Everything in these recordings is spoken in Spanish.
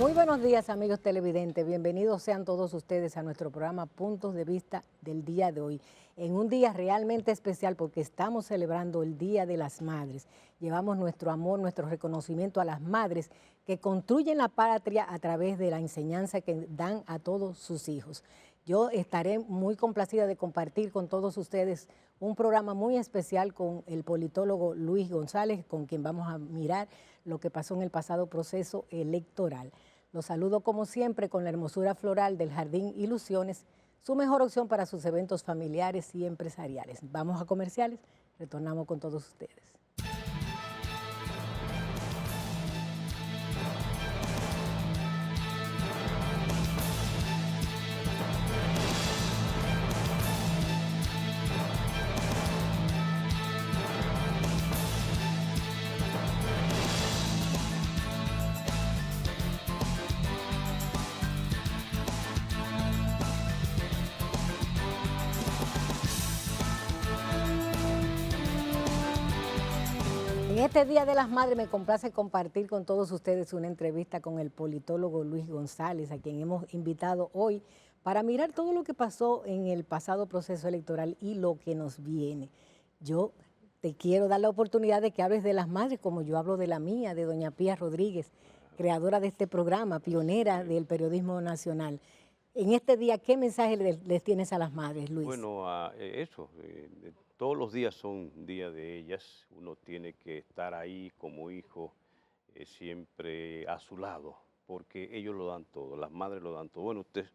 Muy buenos días, amigos televidentes. Bienvenidos sean todos ustedes a nuestro programa Puntos de Vista del día de hoy. En un día realmente especial porque estamos celebrando el Día de las Madres. Llevamos nuestro amor, nuestro reconocimiento a las madres que construyen la patria a través de la enseñanza que dan a todos sus hijos. Yo estaré muy complacida de compartir con todos ustedes un programa muy especial con el politólogo Luis González, con quien vamos a mirar lo que pasó en el pasado proceso electoral. Los saludo como siempre con la hermosura floral del Jardín Ilusiones, su mejor opción para sus eventos familiares y empresariales. Vamos a comerciales, retornamos con todos ustedes. En este Día de las Madres me complace compartir con todos ustedes una entrevista con el politólogo Luis González, a quien hemos invitado hoy para mirar todo lo que pasó en el pasado proceso electoral y lo que nos viene. Yo te quiero dar la oportunidad de que hables de las madres como yo hablo de la mía, de doña Pía Rodríguez, creadora de este programa, pionera del periodismo nacional. En este día, ¿qué mensaje les tienes a las madres, Luis? Bueno, todos los días son días de ellas, uno tiene que estar ahí como hijo, siempre a su lado, porque ellos lo dan todo, las madres lo dan todo. Bueno, usted,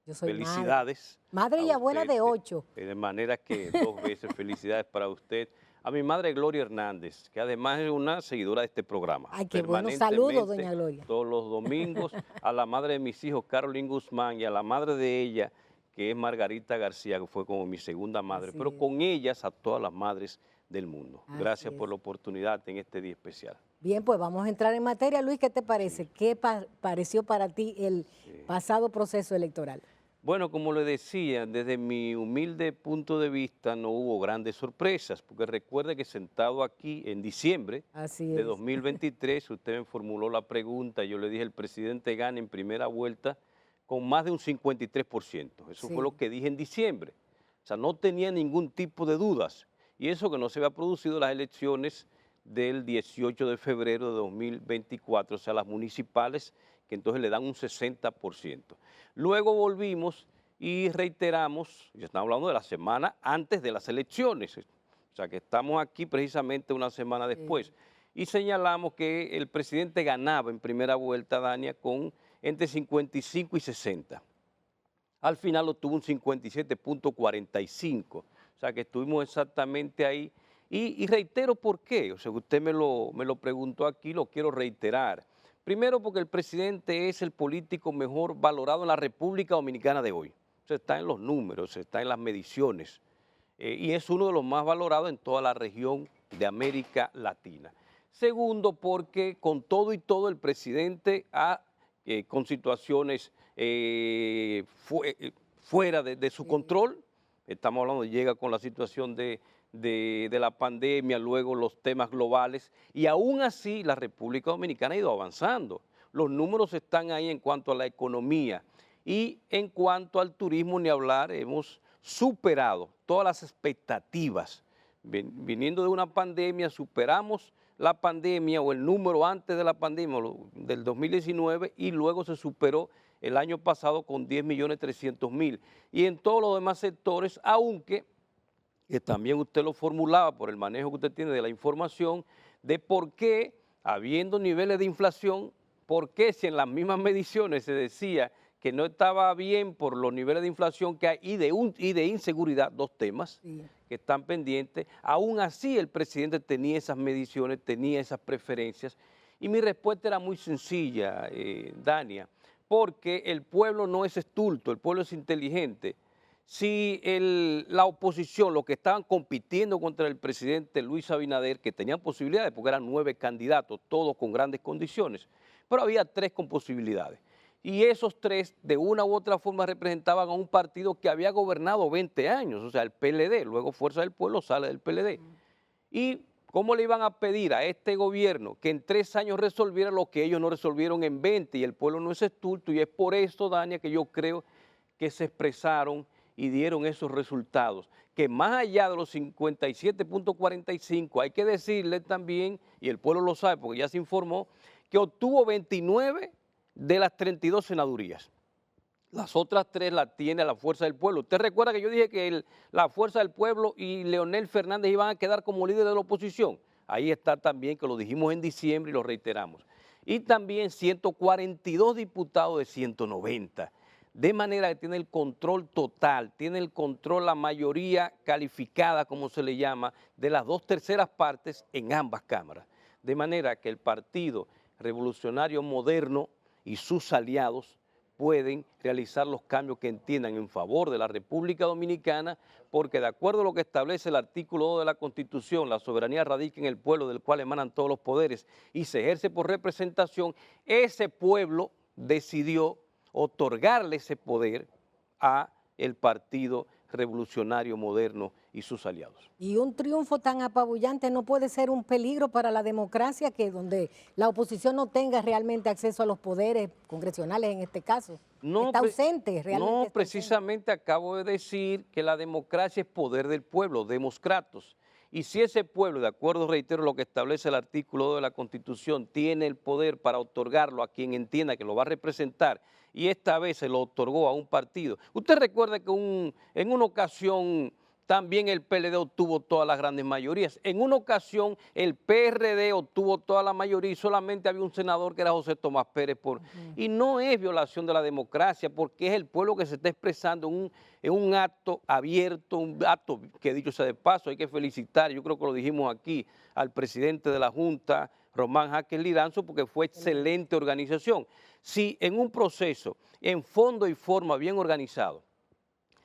Yo soy felicidades. madre y abuela Usted, de 8. de manera que 2 veces felicidades para usted. A mi madre Gloria Hernández, que además es una seguidora de este programa. Ay, qué bueno, saludos, doña Gloria. Todos los domingos, a la madre de mis hijos, Carolyn Guzmán, y a la madre de ella, que es Margarita García, que fue como mi segunda madre, Así pero es. con ellas a todas las madres del mundo. Así Gracias es. por la oportunidad en este día especial. Bien, pues vamos a entrar en materia. Luis, ¿qué te parece? Sí. ¿Qué pareció para ti el pasado proceso electoral? Bueno, como le decía, desde mi humilde punto de vista no hubo grandes sorpresas, porque recuerde que sentado aquí en diciembre Así de es. 2023, usted me formuló la pregunta, yo le dije el presidente gana en primera vuelta con más de un 53%. Eso Sí. fue lo que dije en diciembre. O sea, no tenía ningún tipo de dudas. Y eso que no se había producido las elecciones del 18 de febrero de 2024, o sea, las municipales, que entonces le dan un 60%. Luego volvimos y reiteramos, ya estamos hablando de la semana antes de las elecciones, o sea que estamos aquí precisamente una semana después, y señalamos que el presidente ganaba en primera vuelta, Dania, con entre 55 y 60. Al final obtuvo un 57.45, o sea que estuvimos exactamente ahí. Y reitero por qué, o sea, usted me lo preguntó aquí, lo quiero reiterar. Primero porque el presidente es el político mejor valorado en la República Dominicana de hoy. O sea, está en los números, está en las mediciones, y es uno de los más valorados en toda la región de América Latina. Segundo, porque con todo y todo el presidente con situaciones fuera de su control. Estamos hablando, llega con la situación de la pandemia, luego los temas globales, y aún así la República Dominicana ha ido avanzando. Los números están ahí en cuanto a la economía, y en cuanto al turismo, ni hablar, hemos superado todas las expectativas. Viniendo de una pandemia, superamos la pandemia o el número antes de la pandemia del 2019 y luego se superó el año pasado con 10.300.000. Y en todos los demás sectores, aunque que también usted lo formulaba por el manejo que usted tiene de la información, de por qué, habiendo niveles de inflación, por qué si en las mismas mediciones se decía que no estaba bien por los niveles de inflación que hay y de inseguridad, dos temas que están pendientes, aún así el presidente tenía esas mediciones, tenía esas preferencias, y mi respuesta era muy sencilla, Dania, porque el pueblo no es estulto, el pueblo es inteligente. Si la oposición, los que estaban compitiendo contra el presidente Luis Abinader, que tenían posibilidades, porque eran 9 candidatos, todos con grandes condiciones, pero había 3 con posibilidades. Y esos 3, de una u otra forma, representaban a un partido que había gobernado 20 años, o sea, el PLD, luego Fuerza del Pueblo sale del PLD. Y ¿Cómo le iban a pedir a este gobierno que en 3 años resolviera lo que ellos no resolvieron en 20? Y el pueblo no es estulto, y es por eso, Dania, que yo creo que se expresaron y dieron esos resultados. Que más allá de los 57.45, hay que decirle también, y el pueblo lo sabe porque ya se informó, que obtuvo 29 de las 32 senadurías. Las otras 3 las tiene la Fuerza del Pueblo. Usted recuerda que yo dije que la Fuerza del Pueblo y Leonel Fernández iban a quedar como líderes de la oposición. Ahí está también, que lo dijimos en diciembre y lo reiteramos. Y también 142 diputados de 190. De manera que tiene el control total, tiene el control, la mayoría calificada, como se le llama, de las 2/3 partes en ambas cámaras. De manera que el Partido Revolucionario Moderno y sus aliados pueden realizar los cambios que entiendan en favor de la República Dominicana, porque de acuerdo a lo que establece el artículo 2 de la Constitución, la soberanía radica en el pueblo del cual emanan todos los poderes y se ejerce por representación. Ese pueblo decidió otorgarle ese poder a el Partido Revolucionario Moderno y sus aliados. Y un triunfo tan apabullante no puede ser un peligro para la democracia, que donde la oposición no tenga realmente acceso a los poderes congresionales en este caso. No, está ausente realmente. No, está precisamente ausente. acabo de decir que la democracia es poder del pueblo, demoskratos. Y si ese pueblo, de acuerdo, reitero, lo que establece el artículo 2 de la Constitución, tiene el poder para otorgarlo a quien entienda que lo va a representar, y esta vez se lo otorgó a un partido. Usted recuerda que en una ocasión también el PLD obtuvo todas las grandes mayorías. En una ocasión el PRD obtuvo toda la mayoría y solamente había un senador que era José Tomás Pérez. Y no es violación de la democracia, porque es el pueblo que se está expresando en un acto abierto, un acto que, dicho sea de paso, hay que felicitar, yo creo que lo dijimos aquí, al presidente de la Junta, Román Jaques Liranzo, porque fue excelente organización. Si en un proceso, en fondo y forma bien organizado,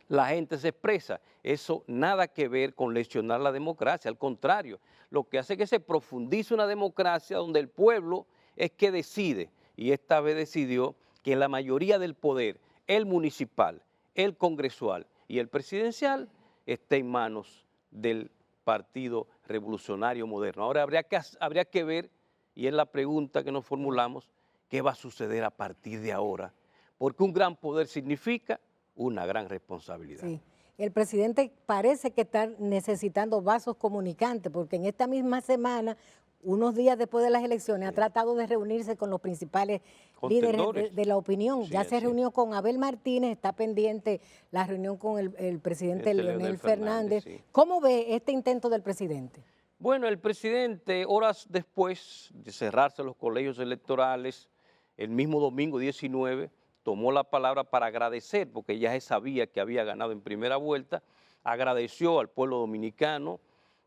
la gente se expresa, eso nada que ver con lesionar la democracia, al contrario, lo que hace es que se profundice una democracia donde el pueblo es que decide, y esta vez decidió que la mayoría del poder, el municipal, el congresual y el presidencial, esté en manos del Partido Revolucionario Moderno. Ahora habría que ver, y es la pregunta que nos formulamos, qué va a suceder a partir de ahora, porque un gran poder significa una gran responsabilidad. Sí. El presidente parece que está necesitando vasos comunicantes, porque en esta misma semana, unos días después de las elecciones, ha tratado de reunirse con los principales líderes de la opinión. Ya se reunió con Abel Martínez, está pendiente la reunión con el presidente Leonel Fernández. Sí. ¿Cómo ve este intento del presidente? Bueno, el presidente, horas después de cerrarse los colegios electorales, el mismo domingo 19, tomó la palabra para agradecer, porque ya se sabía que había ganado en primera vuelta, agradeció al pueblo dominicano,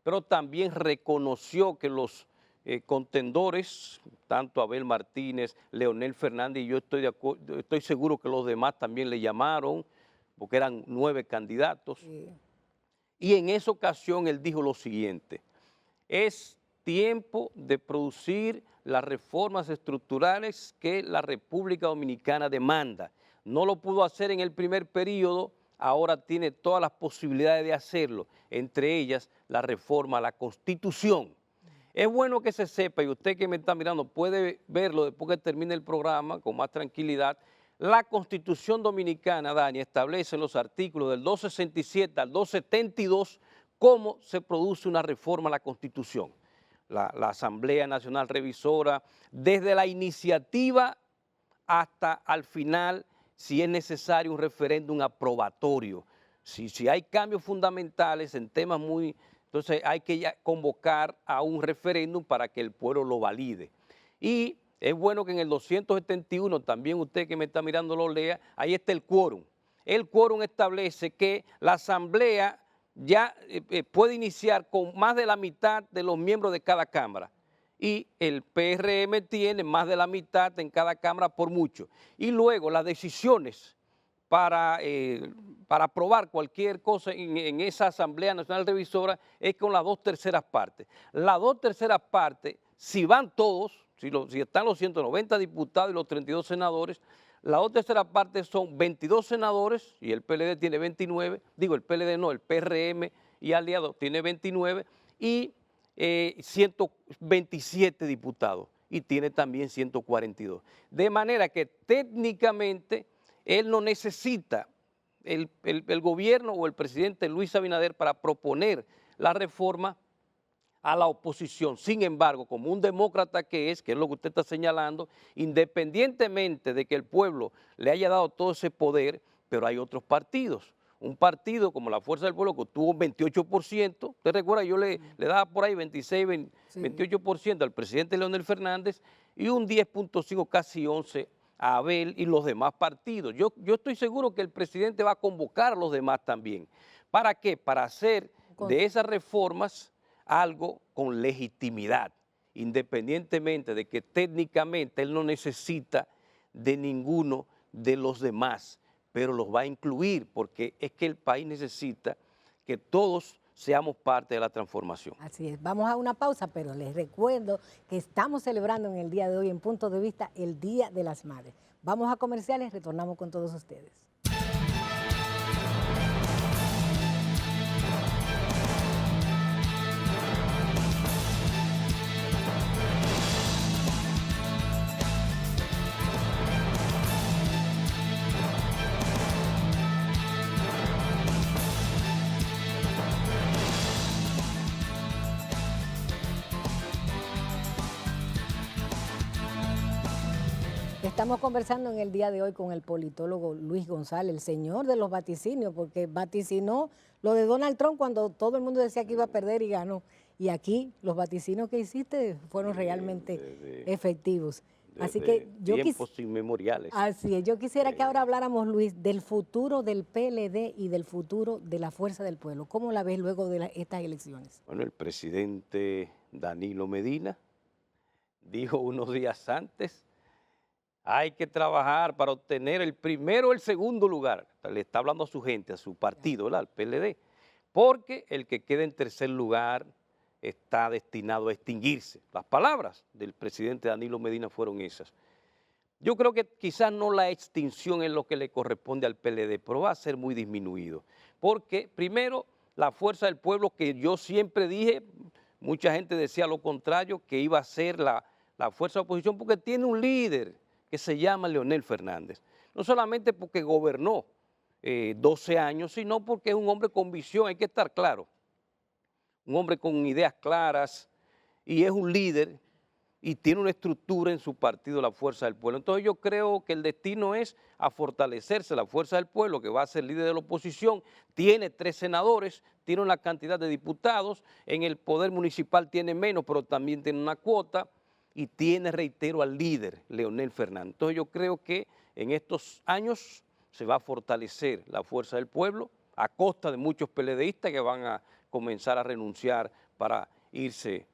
pero también reconoció que los contendores, tanto Abel Martínez, Leonel Fernández, y yo estoy seguro que los demás también le llamaron, porque eran 9 candidatos, sí. Y en esa ocasión él dijo lo siguiente: es tiempo de producir las reformas estructurales que la República Dominicana demanda. No lo pudo hacer en el primer periodo, ahora tiene todas las posibilidades de hacerlo, entre ellas la reforma a la Constitución. Es bueno que se sepa, y usted que me está mirando puede verlo después que termine el programa con más tranquilidad. La Constitución Dominicana, Dani, establece en los artículos del 267 al 272 cómo se produce una reforma a la Constitución. La Asamblea Nacional Revisora, desde la iniciativa hasta al final, si es necesario, un referéndum aprobatorio. Si hay cambios fundamentales en temas entonces hay que ya convocar a un referéndum para que el pueblo lo valide. Y es bueno que en el 271, también usted que me está mirando lo lea, ahí está el quórum. El quórum establece que la Asamblea ya puede iniciar con más de la mitad de los miembros de cada cámara, y el PRM tiene más de la mitad en cada cámara por mucho. Y luego las decisiones para aprobar cualquier cosa en esa Asamblea Nacional Revisora es con las 2/3 partes. Las 2/3 partes, si van todos, si están los 190 diputados y los 32 senadores, la 2/3 parte son 22 senadores y el PLD tiene 29, digo el PLD no, el PRM y aliados tiene 29, y 127 diputados y tiene también 142. De manera que técnicamente él no necesita el gobierno o el presidente Luis Abinader para proponer la reforma a la oposición. Sin embargo, como un demócrata que es lo que usted está señalando, independientemente de que el pueblo le haya dado todo ese poder, pero hay otros partidos. Un partido como la Fuerza del Pueblo que obtuvo 28%, usted recuerda, yo le daba por ahí 26, 28% al presidente Leonel Fernández y un 10.5, casi 11 a Abel y los demás partidos. Yo estoy seguro que el presidente va a convocar a los demás también. ¿Para qué? Para hacer de esas reformas algo con legitimidad, independientemente de que técnicamente él no necesita de ninguno de los demás, pero los va a incluir porque es que el país necesita que todos seamos parte de la transformación. Así es, vamos a una pausa, pero les recuerdo que estamos celebrando en el día de hoy, en Punto de Vista, el Día de las Madres. Vamos a comerciales, retornamos con todos ustedes. Estamos conversando en el día de hoy con el politólogo Luis González, el señor de los vaticinios, porque vaticinó lo de Donald Trump cuando todo el mundo decía que iba a perder y ganó. Y aquí los vaticinios que hiciste fueron realmente efectivos. Así que yo tiempos inmemoriales. Así es, yo quisiera que ahora habláramos, Luis, del futuro del PLD y del futuro de la Fuerza del Pueblo. ¿Cómo la ves luego de estas elecciones? Bueno, el presidente Danilo Medina dijo unos días antes: hay que trabajar para obtener el primero o el segundo lugar. Le está hablando a su gente, a su partido, ¿verdad? Al PLD. Porque el que quede en tercer lugar está destinado a extinguirse. Las palabras del presidente Danilo Medina fueron esas. Yo creo que quizás no la extinción es lo que le corresponde al PLD, pero va a ser muy disminuido. Porque primero, la Fuerza del Pueblo, que yo siempre dije, mucha gente decía lo contrario, que iba a ser la fuerza de oposición, porque tiene un líder que se llama Leonel Fernández. No solamente porque gobernó 12 años, sino porque es un hombre con visión, hay que estar claro. Un hombre con ideas claras y es un líder y tiene una estructura en su partido, la Fuerza del Pueblo. Entonces yo creo que el destino es a fortalecerse la Fuerza del Pueblo, que va a ser líder de la oposición, tiene 3 senadores, tiene una cantidad de diputados, en el poder municipal tiene menos, pero también tiene una cuota, y tiene, reitero, al líder, Leonel Fernández. Entonces yo creo que en estos años se va a fortalecer la Fuerza del Pueblo a costa de muchos PLDistas que van a comenzar a renunciar para irse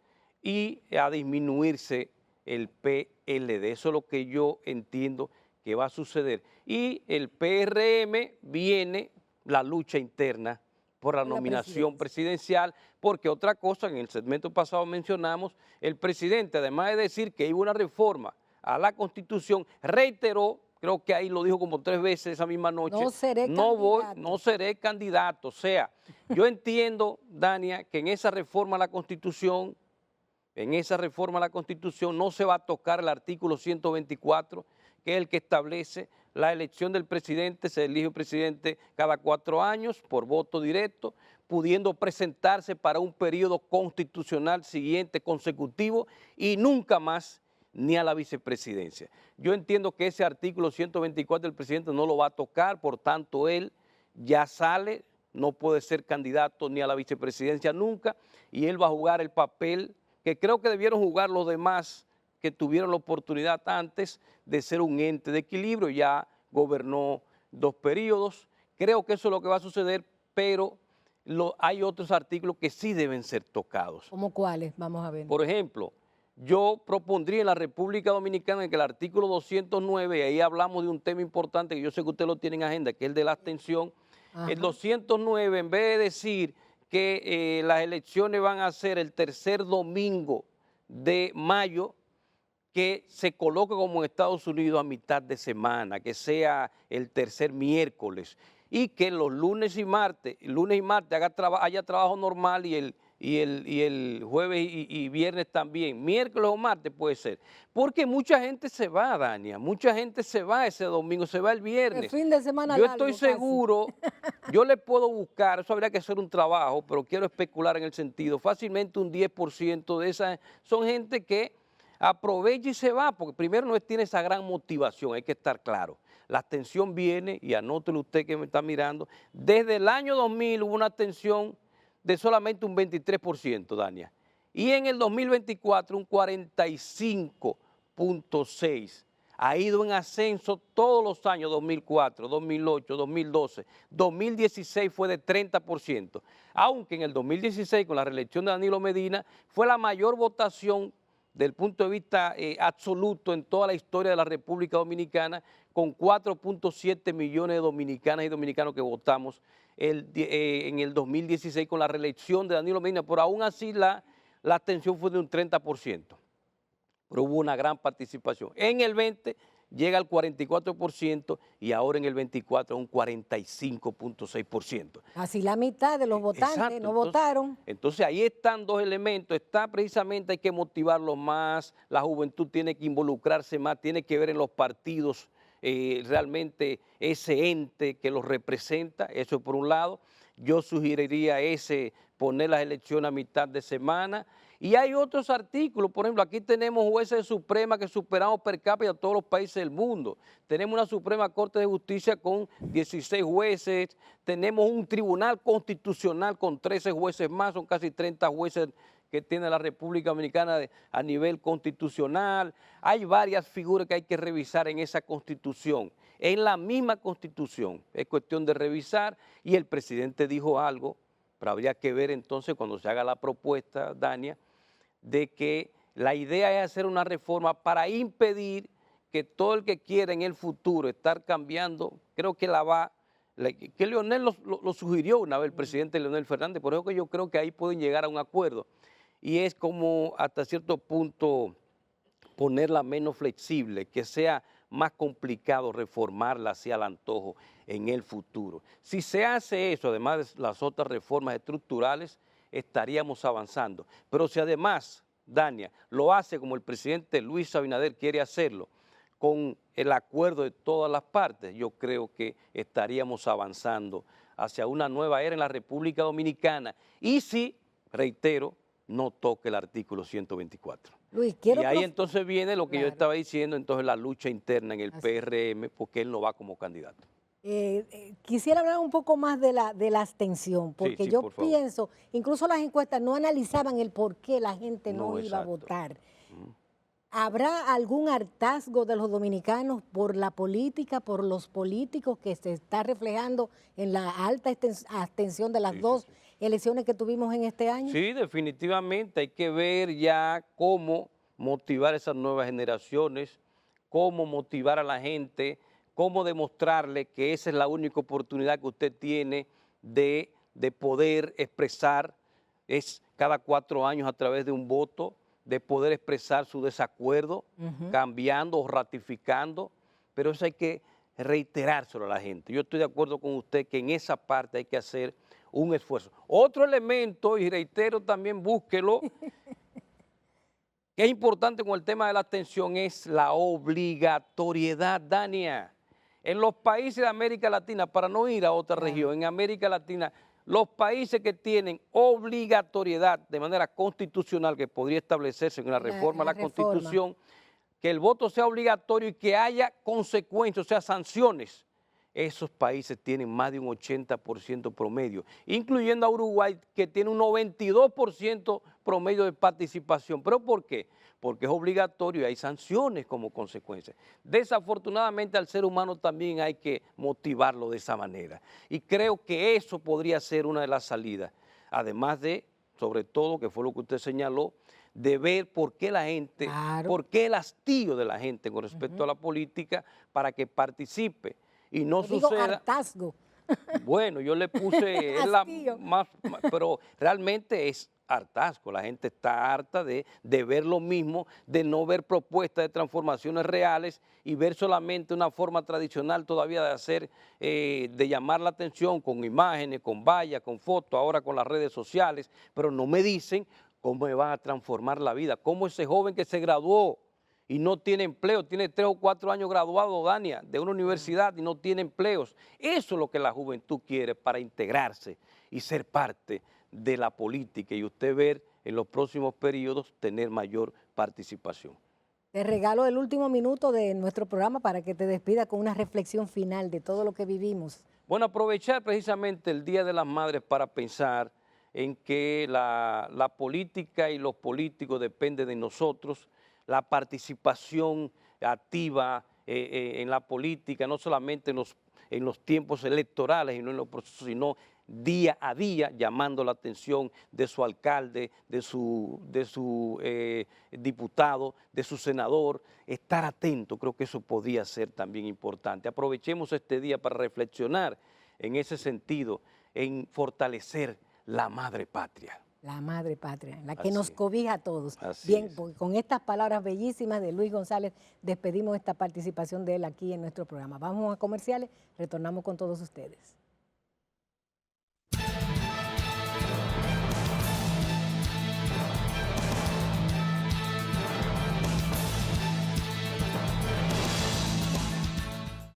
y a disminuirse el PLD. Eso es lo que yo entiendo que va a suceder. Y el PRM viene la lucha interna por la nominación presidencial, porque otra cosa, en el segmento pasado mencionamos, el presidente, además de decir que iba una reforma a la Constitución, reiteró, creo que ahí lo dijo como 3 veces esa misma noche, no seré candidato. O sea, yo entiendo, Dania, que en esa reforma a la Constitución, no se va a tocar el artículo 124, que es el que establece la elección del presidente. Se elige un presidente cada 4 años por voto directo, pudiendo presentarse para un periodo constitucional siguiente consecutivo y nunca más ni a la vicepresidencia. Yo entiendo que ese artículo 124 del presidente no lo va a tocar, por tanto él ya sale, no puede ser candidato ni a la vicepresidencia nunca, y él va a jugar el papel que creo que debieron jugar los demás que tuvieron la oportunidad antes de ser un ente de equilibrio. Ya gobernó 2 periodos, creo que eso es lo que va a suceder, pero hay otros artículos que sí deben ser tocados. ¿Cómo cuáles? Vamos a ver. Por ejemplo, yo propondría en la República Dominicana que el artículo 209, ahí hablamos de un tema importante que yo sé que usted lo tiene en agenda, que es el de la abstención. El 209, en vez de decir que las elecciones van a ser el tercer domingo de mayo, que se coloque como en Estados Unidos a mitad de semana, que sea el tercer miércoles, y que los lunes y martes haya trabajo normal y y el jueves y viernes también, miércoles o martes puede ser, porque mucha gente se va, Dania, mucha gente se va ese domingo, se va el El viernes. fin de semana Yo largo estoy casi. seguro, yo le puedo buscar, eso habría que hacer un trabajo, pero quiero especular en el sentido, fácilmente un 10% de esas son gente que aprovecha y se va, porque primero no tiene esa gran motivación, hay que estar claro. La abstención viene, y anótelo usted que me está mirando, desde el año 2000 hubo una abstención de solamente un 23%, Dania. Y en el 2024 un 45.6%. Ha ido en ascenso todos los años, 2004, 2008, 2012. 2016 fue de 30%. Aunque en el 2016, con la reelección de Danilo Medina, fue la mayor votación del punto de vista absoluto en toda la historia de la República Dominicana, con 4.7 millones de dominicanas y dominicanos que votamos en el 2016 con la reelección de Danilo Medina, pero aún así la abstención fue de un 30%, pero hubo una gran participación. En el 20 llega al 44% y ahora en el 24 a un 45.6%. Casi la mitad de los votantes Exacto, no votaron. Entonces ahí están dos elementos, está precisamente hay que motivarlo más, la juventud tiene que involucrarse más, tiene que ver en los partidos realmente ese ente que los representa, eso por un lado. Yo sugeriría poner las elecciones a mitad de semana. Y hay otros artículos, por ejemplo, aquí tenemos jueces de Suprema que superamos per cápita a todos los países del mundo. Tenemos una Suprema Corte de Justicia con 16 jueces, tenemos un Tribunal Constitucional con 13 jueces más, son casi 30 jueces que tiene la República Dominicana a nivel constitucional. Hay varias figuras que hay que revisar en esa Constitución. En la misma Constitución es cuestión de revisar y el presidente dijo algo, pero habría que ver entonces cuando se haga la propuesta, Dania, de que la idea es hacer una reforma para impedir que todo el que quiera en el futuro estar cambiando, creo que que Leonel lo sugirió una vez el presidente Leonel Fernández, por eso que yo creo que ahí pueden llegar a un acuerdo, y es como hasta cierto punto ponerla menos flexible, que sea más complicado reformarla hacia el antojo en el futuro. Si se hace eso, además de las otras reformas estructurales, estaríamos avanzando. Pero si además, Dania, lo hace como el presidente Luis Abinader quiere hacerlo, con el acuerdo de todas las partes, yo creo que estaríamos avanzando hacia una nueva era en la República Dominicana. Y si, reitero, no toque el artículo 124. Luis, y ahí entonces viene lo que yo estaba diciendo, entonces la lucha interna en el PRM, porque él no va como candidato. Quisiera hablar un poco más de la abstención, porque sí, yo por favor. pienso, incluso las encuestas no analizaban el por qué la gente no iba a exacto. votar. ¿Habrá algún hartazgo de los dominicanos por la política, por los políticos que se está reflejando en la alta abstención de las dos elecciones que tuvimos en este año? Sí, definitivamente hay que ver ya cómo motivar a esas nuevas generaciones, cómo motivar a la gente, cómo demostrarle que esa es la única oportunidad que usted tiene de poder expresar, es cada 4 años a través de un voto, de poder expresar su desacuerdo, cambiando o ratificando, pero eso hay que reiterárselo a la gente. Yo estoy de acuerdo con usted que en esa parte hay que hacer un esfuerzo. Otro elemento, y reitero también, búsquelo, que es importante con el tema de la abstención, es la obligatoriedad, Dania. En los países de América Latina, para no ir a otra región, en América Latina, los países que tienen obligatoriedad de manera constitucional, que podría establecerse en una reforma a la Constitución, que el voto sea obligatorio y que haya consecuencias, o sea, sanciones, esos países tienen más de un 80% promedio, incluyendo a Uruguay, que tiene un 92% promedio de participación. ¿Pero por qué? Porque es obligatorio y hay sanciones como consecuencia. Desafortunadamente al ser humano también hay que motivarlo de esa manera. Y creo que eso podría ser una de las salidas, además de, sobre todo, que fue lo que usted señaló, de ver por qué la gente, por qué el hastío de la gente con respecto a la política para que participe. Y no suceda. Hartazgo. Bueno, yo le puse, pero realmente es hartazgo. La gente está harta de ver lo mismo, de no ver propuestas de transformaciones reales y ver solamente una forma tradicional todavía de hacer, de llamar la atención con imágenes, con vallas, con fotos, ahora con las redes sociales, pero no me dicen cómo me van a transformar la vida, cómo ese joven que se graduó y no tiene empleo, tiene 3 o 4 años graduado, Dania, de una universidad y no tiene empleos. Eso es lo que la juventud quiere para integrarse y ser parte de la política y usted ver en los próximos periodos tener mayor participación. Te regalo el último minuto de nuestro programa para que te despidas con una reflexión final de todo lo que vivimos. Bueno, aprovechar precisamente el Día de las Madres para pensar en que la política y los políticos dependen de nosotros, la participación activa en la política, no solamente en los tiempos electorales y no en los procesos, sino día a día, llamando la atención de su alcalde, de su diputado, de su senador, estar atento, creo que eso podía ser también importante. Aprovechemos este día para reflexionar en ese sentido, en fortalecer la madre patria. La madre patria, la que Así nos es. cobija a todos. Así Bien, es. pues, con estas palabras bellísimas de Luis González, despedimos esta participación de él aquí en nuestro programa. Vamos a comerciales, retornamos con todos ustedes.